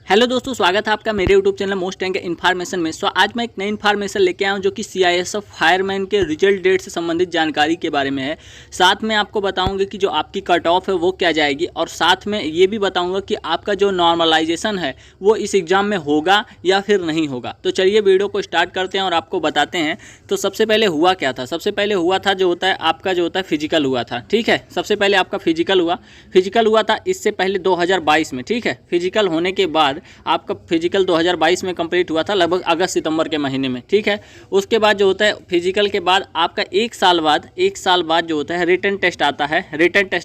Hello दोस्तों, स्वागत है आपका मेरे YouTube channel most rank information में। आज मैं एक नई इन्फॉर्मेशन लेके आया हूँ जो कि सीआईएसएफ फायरमैन के रिजल्ट डेट से संबंधित जानकारी के बारे में है। साथ में आपको बताऊंगा कि जो आपकी कट ऑफ है वो क्या जाएगी, और साथ में ये भी बताऊंगा कि आपका जो नॉर्मलाइजेशन है वो इस एग्ज़ाम में होगा या फिर नहीं होगा। तो चलिए वीडियो को स्टार्ट करते हैं और आपको बताते हैं। तो सबसे पहले हुआ क्या था? सबसे पहले हुआ था जो होता है आपका जो होता है फिजिकल हुआ था। ठीक है, सबसे पहले आपका फिजिकल हुआ था इससे पहले 2022 में। ठीक है, फिजिकल होने के बाद आपका फिजिकल 2022 में कंप्लीट हुआ था, लगभग अगस्त सितंबर के महीने में। ठीक है, उसके बाद जो होता है फिजिकल के बाद आपका एक साल बाद जो होता है रिटन टेस्ट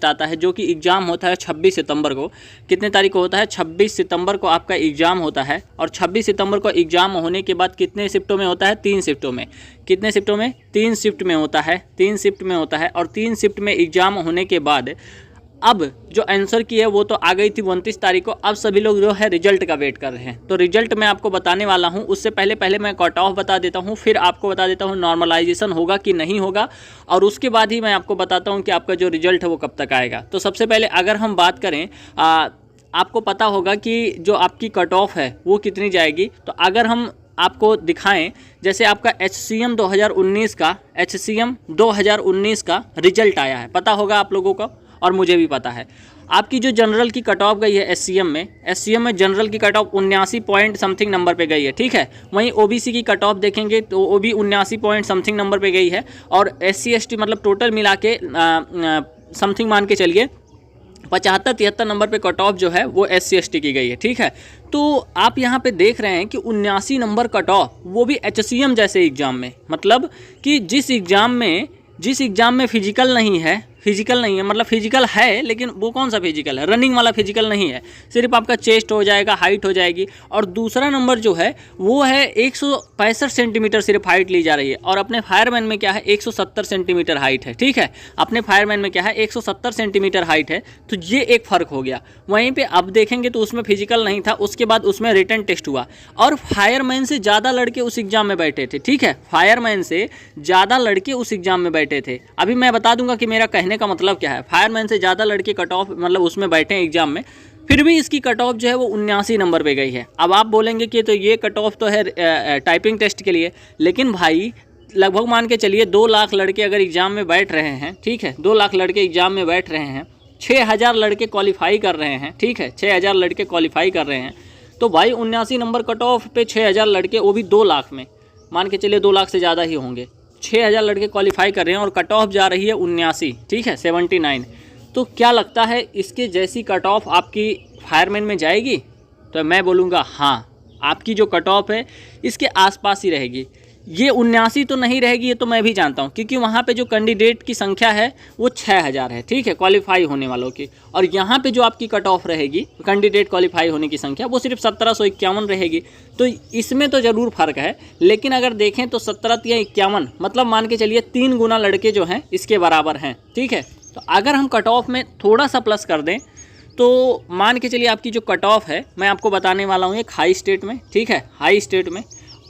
आता है जो कि एग्ज़ाम होता है 26 सितंबर को। कितने तारीख को होता है? 26 सितंबर को आपका एग्ज़ाम होता है। और 26 सितंबर को एग्ज़ाम होने के बाद कितने शिफ्टों में होता है? 3 शिफ्टों में। कितने शिफ्टों में? 3 शिफ्ट में होता है। 3 शिफ्ट में होता है। और 3 शिफ्ट में एग्ज़ाम होने के बाद अब जो आंसर की है वो तो आ गई थी 29 तारीख को। अब सभी लोग जो है रिजल्ट का वेट कर रहे हैं। तो रिजल्ट मैं आपको बताने वाला हूं। उससे पहले मैं कट ऑफ बता देता हूं, फिर आपको बता देता हूं नॉर्मलाइजेशन होगा कि नहीं होगा, और उसके बाद ही मैं आपको बताता हूं कि आपका जो रिजल्ट है वो कब तक आएगा। तो सबसे पहले अगर हम बात करें, आपको पता होगा कि जो आपकी कट ऑफ है वो कितनी जाएगी। तो अगर हम आपको दिखाएं, जैसे आपका HCM 2019 का रिजल्ट आया है, पता होगा आप लोगों को और मुझे भी पता है। आपकी जो जनरल की कट ऑफ गई है एससीएम में जनरल की cut off 79 point something number पे गई है। ठीक है, वहीं ओबीसी की कट ऑफ देखेंगे तो वो भी 79 पॉइंट समथिंग नंबर पे गई है। और SC ST मतलब टोटल मिला के समथिंग मान के चलिए 75-73 नंबर पे कट ऑफ जो है वो SC ST की गई है। ठीक है, तो आप यहाँ पे देख रहे हैं कि 79 नंबर कट ऑफ, वो भी HCM जैसे एग्ज़ाम में। मतलब कि जिस एग्ज़ाम में फिजिकल नहीं है मतलब फिजिकल है, लेकिन वो कौन सा फिजिकल है? रनिंग वाला फिजिकल नहीं है, सिर्फ आपका चेस्ट हो जाएगा, हाइट हो जाएगी। और दूसरा नंबर जो है वो है 165 सेंटीमीटर सिर्फ हाइट ली जा रही है। और अपने फायरमैन में क्या है? 170 सेंटीमीटर हाइट है। ठीक है, अपने फायरमैन में क्या है? 170 सेंटीमीटर हाइट है। तो ये एक फ़र्क हो गया। वहीं पर अब देखेंगे तो उसमें फिजिकल नहीं था, उसके बाद उसमें रिटन टेस्ट हुआ, और फायरमैन से ज़्यादा लड़के उस एग्ज़ाम में बैठे थे। ठीक है, फायरमैन से ज़्यादा लड़के उस एग्ज़ाम में बैठे थे। अभी मैं बता दूंगा कि मेरा कहने का मतलब क्या है। फायरमैन से ज़्यादा लड़के कट ऑफ मतलब उसमें बैठे हैं एग्जाम में, फिर भी इसकी कट ऑफ जो है वो 79 नंबर पे गई है। अब आप बोलेंगे कि तो ये कट ऑफ तो है टाइपिंग टेस्ट के लिए, लेकिन भाई लगभग मान के चलिए 2 लाख लड़के अगर एग्ज़ाम में बैठ रहे हैं। ठीक है, 2 लाख लड़के एग्ज़ाम में बैठ रहे हैं, 6000 लड़के क्वालिफाई कर रहे हैं। ठीक है, 6000 लड़के क्वालिफाई कर रहे हैं। तो भाई 79 नंबर कट ऑफ पे 6000 लड़के, वो भी 2 लाख में, मान के चलिए 2 लाख से ज़्यादा ही होंगे, 6000 लड़के क्वालिफाई कर रहे हैं और कट ऑफ जा रही है 79। ठीक है, 79। तो क्या लगता है इसके जैसी कट ऑफ आपकी फायरमैन में जाएगी? तो मैं बोलूँगा हाँ, आपकी जो कट ऑफ है इसके आसपास ही रहेगी। ये 79 तो नहीं रहेगी, ये तो मैं भी जानता हूँ, क्योंकि वहाँ पे जो कैंडिडेट की संख्या है वो 6000 है। ठीक है, क्वालिफाई होने वालों की। और यहाँ पे जो आपकी कट ऑफ रहेगी कैंडिडेट क्वालिफाई होने की संख्या, वो सिर्फ 1751 रहेगी। तो इसमें तो ज़रूर फ़र्क है, लेकिन अगर देखें तो 17-51 मतलब मान के चलिए 3 गुना लड़के जो हैं इसके बराबर हैं। ठीक है, तो अगर हम कट ऑफ में थोड़ा सा प्लस कर दें तो मान के चलिए आपकी जो कट ऑफ है, मैं आपको बताने वाला हूँ एक हाई स्टेट में। ठीक है, हाई स्टेट में,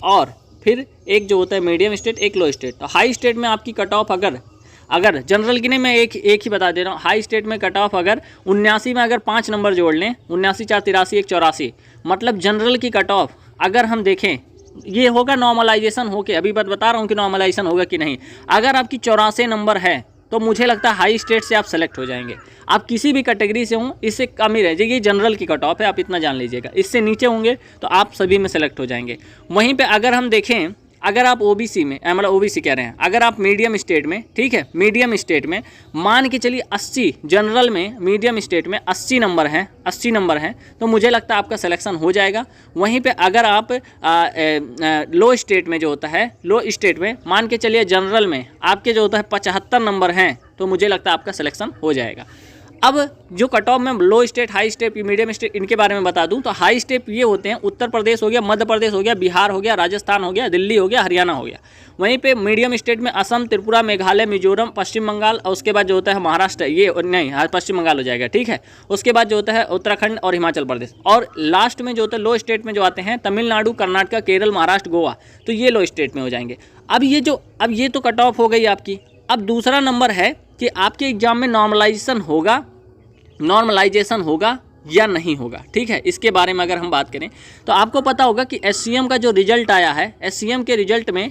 और फिर एक जो होता है मीडियम स्टेट, एक लो स्टेट। तो हाई स्टेट में आपकी कट ऑफ अगर जनरल की नहीं, मैं एक ही बता दे रहा हूँ। हाई स्टेट में कट ऑफ अगर 79 में अगर 5 नंबर जोड़ लें, 79 4 83 1 84, मतलब जनरल की कट ऑफ अगर हम देखें, ये होगा नॉर्मलाइजेशन होके, अभी बता रहा हूँ कि नॉर्मलाइजेशन होगा कि नहीं। अगर आपकी 84 नंबर है तो मुझे लगता है हाई स्टेट से आप सेलेक्ट हो जाएंगे। आप किसी भी कैटेगरी से हों, इससे कम ही रह जाएगी। जनरल की कट ऑफ है, आप इतना जान लीजिएगा। इससे नीचे होंगे तो आप सभी में सेलेक्ट हो जाएंगे। वहीं पे अगर हम देखें, अगर आप ओबीसी में, मतलब ओबीसी कह रहे हैं, अगर आप मीडियम स्टेट में, ठीक है, मीडियम स्टेट में मान के चलिए 80, जनरल में मीडियम स्टेट में 80 नंबर हैं, तो मुझे लगता है आपका सिलेक्शन हो जाएगा। वहीं पे अगर आप लो स्टेट में जो होता है, लो स्टेट में मान के चलिए जनरल में आपके जो होता है 75 नंबर हैं, तो मुझे लगता है आपका सिलेक्शन हो जाएगा। अब जो कट ऑफ में low state, high state, medium state, इनके बारे में बता दूं तो हाई स्टेट ये होते हैं उत्तर प्रदेश हो गया, मध्य प्रदेश हो गया, बिहार हो गया, राजस्थान हो गया, दिल्ली हो गया, हरियाणा हो गया। वहीं पे मीडियम स्टेट में असम, त्रिपुरा, मेघालय, मिजोरम, पश्चिम बंगाल, और उसके बाद जो होता है महाराष्ट्र, ये नहीं, पश्चिम बंगाल हो जाएगा। ठीक है, उसके बाद जो होता है उत्तराखंड और हिमाचल प्रदेश, और लास्ट में जो होता है लो स्टेट में जो आते हैं तमिलनाडु, कर्नाटक, केरल, महाराष्ट्र, गोवा, तो ये लो स्टेट में हो जाएंगे। अब ये तो कट ऑफ हो गई आपकी। अब दूसरा नंबर है कि आपके एग्जाम में नॉर्मलाइजेशन होगा या नहीं होगा। ठीक है, इसके बारे में अगर हम बात करें तो आपको पता होगा कि SCM का जो रिजल्ट आया है, SCM के रिजल्ट में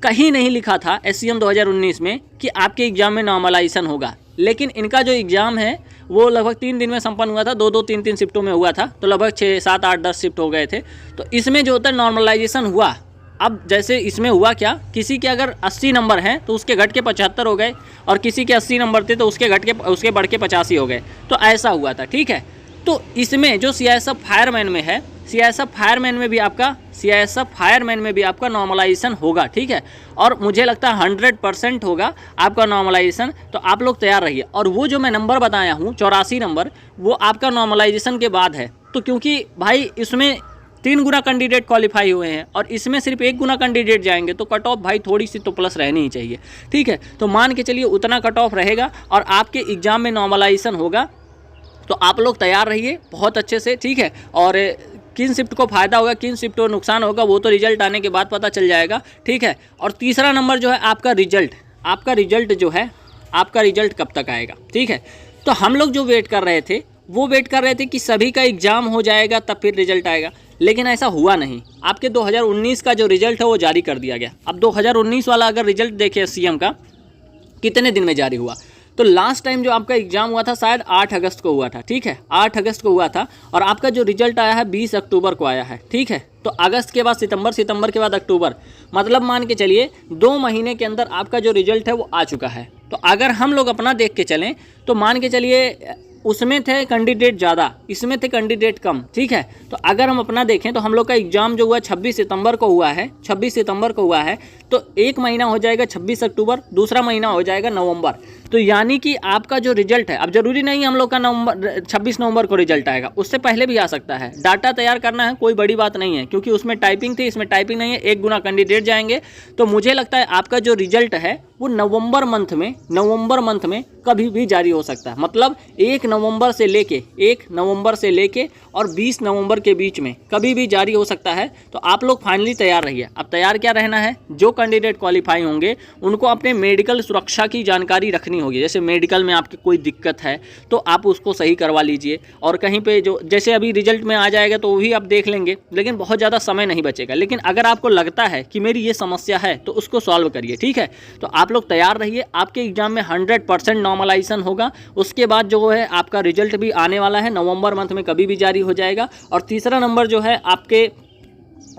कहीं नहीं लिखा था SCM 2019 में कि आपके एग्ज़ाम में नॉर्मलाइजेशन होगा, लेकिन इनका जो एग्ज़ाम है वो लगभग 3 दिन में संपन्न हुआ था, 2-2, 3-3 शिफ्टों में हुआ था, तो लगभग 6, 7, 8, 10 शिफ्ट हो गए थे। तो इसमें जो होता है नॉर्मलाइजेशन हुआ। अब जैसे इसमें हुआ क्या, किसी के अगर 80 नंबर हैं तो उसके घट के 75 हो गए, और किसी के 80 नंबर थे तो उसके बढ़ के 85 हो गए, तो ऐसा हुआ था। ठीक है, तो इसमें जो CISF फायरमैन में है, CISF फायरमैन में भी आपका नॉर्मलाइजेशन होगा। ठीक है, और मुझे लगता है 100% होगा आपका नॉर्मलाइजेशन। तो आप लोग तैयार रहिए। और वो जो मैं नंबर बताया हूँ 84 नंबर, वो आपका नॉर्मलाइजेशन के बाद है। तो क्योंकि भाई इसमें 3 गुना कैंडिडेट क्वालिफाई हुए हैं और इसमें सिर्फ 1 गुना कैंडिडेट जाएंगे, तो कट ऑफ भाई थोड़ी सी तो प्लस रहनी ही चाहिए। ठीक है, तो मान के चलिए उतना कट ऑफ रहेगा और आपके एग्ज़ाम में नॉर्मलाइजेशन होगा। तो आप लोग तैयार रहिए बहुत अच्छे से। ठीक है, और किन शिफ्ट को फ़ायदा होगा, किन शिफ्ट को नुकसान होगा, वो तो रिजल्ट आने के बाद पता चल जाएगा। ठीक है, और तीसरा नंबर जो है आपका रिजल्ट कब तक आएगा। ठीक है, तो हम लोग जो वेट कर रहे थे कि सभी का एग्ज़ाम हो जाएगा तब फिर रिजल्ट आएगा, लेकिन ऐसा हुआ नहीं। आपके 2019 का जो रिजल्ट है वो जारी कर दिया गया। अब 2019 वाला अगर रिजल्ट देखें SCM का, कितने दिन में जारी हुआ, तो लास्ट टाइम जो आपका एग्ज़ाम हुआ था शायद 8 अगस्त को हुआ था। ठीक है, 8 अगस्त को हुआ था, और आपका जो रिजल्ट आया है 20 अक्टूबर को आया है। ठीक है, तो अगस्त के बाद सितंबर, सितंबर के बाद अक्टूबर, मतलब मान के चलिए 2 महीने के अंदर आपका जो रिजल्ट है वो आ चुका है। तो अगर हम लोग अपना देख के चलें तो मान के चलिए उसमें थे कैंडिडेट ज़्यादा, इसमें थे कैंडिडेट कम। ठीक है, तो अगर हम अपना देखें तो हम लोग का एग्ज़ाम जो हुआ 26 सितंबर को हुआ है, तो एक महीना हो जाएगा 26 अक्टूबर, दूसरा महीना हो जाएगा नवंबर। तो यानी कि आपका जो रिजल्ट है, अब जरूरी नहीं हम लोग का 26 नवंबर को रिजल्ट आएगा, उससे पहले भी आ सकता है। डाटा तैयार करना है, कोई बड़ी बात नहीं है, क्योंकि उसमें टाइपिंग थी, इसमें टाइपिंग नहीं है, 1 गुना कैंडिडेट जाएंगे। तो मुझे लगता है आपका जो रिजल्ट है वो नवंबर मंथ में कभी भी जारी हो सकता है। मतलब 1 नवंबर से लेके और 20 नवंबर के बीच में कभी भी जारी हो सकता है। तो आप लोग फाइनली तैयार रहिए। अब तैयार क्या रहना है, जो कैंडिडेट क्वालिफाई होंगे उनको अपने मेडिकल सुरक्षा की जानकारी रखनी होगी। जैसे मेडिकल में आपकी कोई दिक्कत है तो आप उसको सही करवा लीजिए, और कहीं पे जो जैसे अभी रिजल्ट में आ जाएगा तो वो भी आप देख लेंगे, लेकिन बहुत ज़्यादा समय नहीं बचेगा। लेकिन अगर आपको लगता है कि मेरी ये समस्या है तो उसको सॉल्व करिए। ठीक है, तो आप लोग तैयार रहिए। आपके एग्जाम में 100% नॉर्मलाइजेशन होगा। उसके बाद जो है आपका रिजल्ट भी आने वाला है, नवंबर मंथ में कभी भी जारी हो जाएगा। और तीसरा नंबर जो है आपके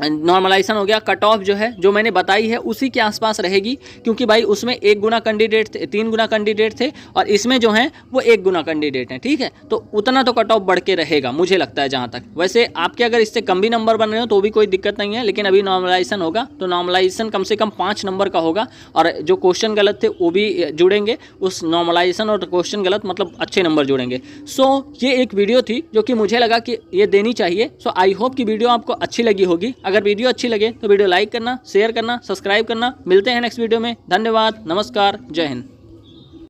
नॉर्मलाइजेशन हो गया। कट ऑफ जो है जो मैंने बताई है उसी के आसपास रहेगी, क्योंकि भाई उसमें 1 गुना कैंडिडेट थे, 3 गुना कैंडिडेट थे, और इसमें जो है वो 1 गुना कैंडिडेट हैं। ठीक है, तो उतना तो कट ऑफ बढ़ के रहेगा मुझे लगता है जहाँ तक। वैसे आपके अगर इससे कम भी नंबर बन रहे हो तो भी कोई दिक्कत नहीं है, लेकिन अभी नॉर्मलाइजेशन होगा तो नॉर्मलाइजेशन कम से कम 5 नंबर का होगा, और जो क्वेश्चन गलत थे वो भी जुड़ेंगे उस नॉर्मलाइजेशन, और क्वेश्चन गलत मतलब अच्छे नंबर जुड़ेंगे। सो ये एक वीडियो थी जो कि मुझे लगा कि ये देनी चाहिए। सो आई होप कि वीडियो आपको अच्छी लगी होगी। अगर वीडियो अच्छी लगे तो वीडियो लाइक करना, शेयर करना, सब्सक्राइब करना। मिलते हैं नेक्स्ट वीडियो में। धन्यवाद, नमस्कार, जय हिंद।